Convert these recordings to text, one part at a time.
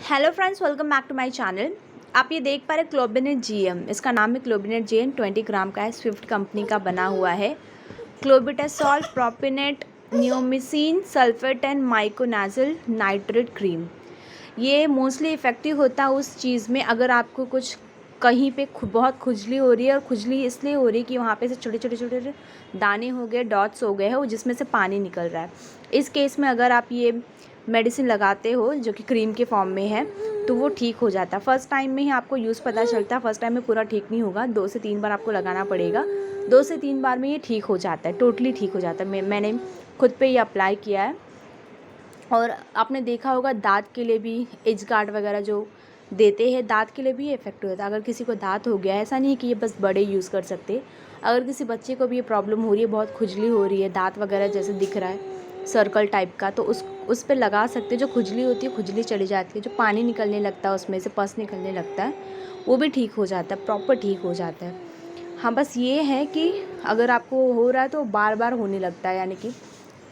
Hello friends, welcome back to my channel. आप ये देख पा रहे क्लोबिनेट जीएम, इसका नाम है क्लोबिनेट जीएम। 20 ग्राम का है, स्विफ्ट कंपनी का बना हुआ है। Clobetasol, propionate, neomycin, sulphate and miconazole nitrate cream. ये मोस्टली इफ़ेक्टिव होता है उस चीज़ में अगर आपको कुछ कहीं पे बहुत खुजली हो रही है, और खुजली इसलिए हो रही है कि वहाँ पे से छोटे छोटे छोटे छोटे दाने हो गए, डॉट्स हो गए हैं, जिसमें से पानी निकल रहा है। इस केस में अगर आप ये मेडिसिन लगाते हो जो कि क्रीम के फॉर्म में है तो वो ठीक हो जाता है। फर्स्ट टाइम में ही आपको यूज़ पता चलता है, फर्स्ट टाइम में पूरा ठीक नहीं होगा, 2 से 3 बार आपको लगाना पड़ेगा। 2 से 3 बार में ये ठीक हो जाता है, टोटली ठीक हो जाता है। मैंने खुद पे ये अप्लाई किया है। और आपने देखा होगा दाँत के लिए भी एज गार्ड वगैरह जो देते हैं, दाँत के लिए भी ये इफेक्टिव होता है। अगर किसी को दाँत हो गया है, ऐसा नहीं है कि ये बस बड़े यूज़ कर सकते। अगर किसी बच्चे को भी ये प्रॉब्लम हो रही है, बहुत खुजली हो रही है, दाँत वगैरह जैसे दिख रहा है सर्कल टाइप का, तो उस पे लगा सकते हैं। जो खुजली होती है, खुजली चली जाती है, जो पानी निकलने लगता है उसमें से पस निकलने लगता है, वो भी ठीक हो जाता है, प्रॉपर ठीक हो जाता है। हाँ, बस ये है कि अगर आपको हो रहा है तो बार बार होने लगता है, यानी कि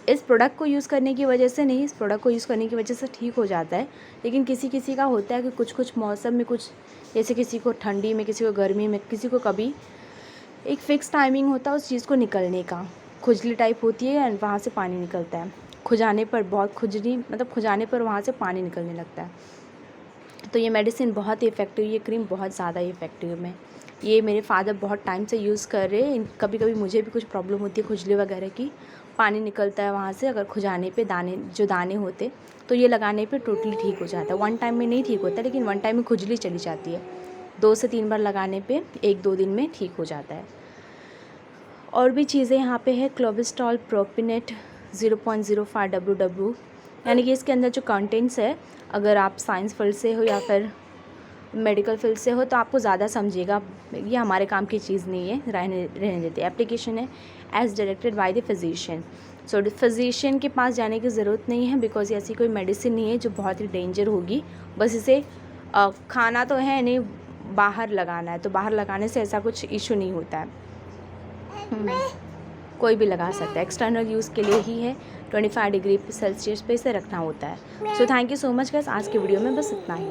इस प्रोडक्ट को यूज़ करने की वजह से नहीं, इस प्रोडक्ट को यूज़ करने की वजह से ठीक हो जाता है। लेकिन किसी किसी का होता है कि कुछ कुछ मौसम में कुछ, जैसे किसी को ठंडी में, किसी को गर्मी में, किसी को कभी एक फ़िक्स टाइमिंग होता है उस चीज़ को निकलने का। खुजली टाइप होती है एंड वहाँ से पानी निकलता है। खुजाने पर बहुत खुजली, मतलब खुजाने पर वहाँ से पानी निकलने लगता है। तो ये मेडिसिन बहुत ही इफ़ेक्टिव, ये क्रीम बहुत ज़्यादा ही इफ़ेक्टिव है। ये मेरे फादर बहुत टाइम से यूज़ कर रहे हैं। कभी कभी मुझे भी कुछ प्रॉब्लम होती है खुजली वगैरह की, पानी निकलता है वहाँ से, अगर खुजाने पे दाने होते, तो ये लगाने पे टोटली ठीक हो जाता है। 1 टाइम में नहीं ठीक होता, लेकिन 1 टाइम में खुजली चली जाती है। 2 से 3 बार लगाने पे 1-2 दिन में ठीक हो जाता है। और भी चीज़ें यहाँ पे है, क्लोबिस्टॉल, प्रोपिनेट 0.05 WW, यानी कि इसके अंदर जो कंटेंट्स है, अगर आप साइंस फील्ड से हो या फिर मेडिकल फील्ड से हो तो आपको ज़्यादा समझिएगा। ये हमारे काम की चीज़ नहीं है, रहने देते। एप्लीकेशन है as directed by the physician. So physician के पास जाने की ज़रूरत नहीं है, बिकॉज ऐसी कोई मेडिसिन नहीं है जो बहुत ही डेंजर होगी। बस इसे खाना तो है नहीं, बाहर लगाना है, तो बाहर लगाने से ऐसा कुछ इशू नहीं होता है। कोई भी लगा सकता है, एक्सटर्नल यूज़ के लिए ही है। 25 डिग्री सेल्सियस पे इसे रखना होता है। So thank you so much guys, आज के वीडियो में बस इतना ही।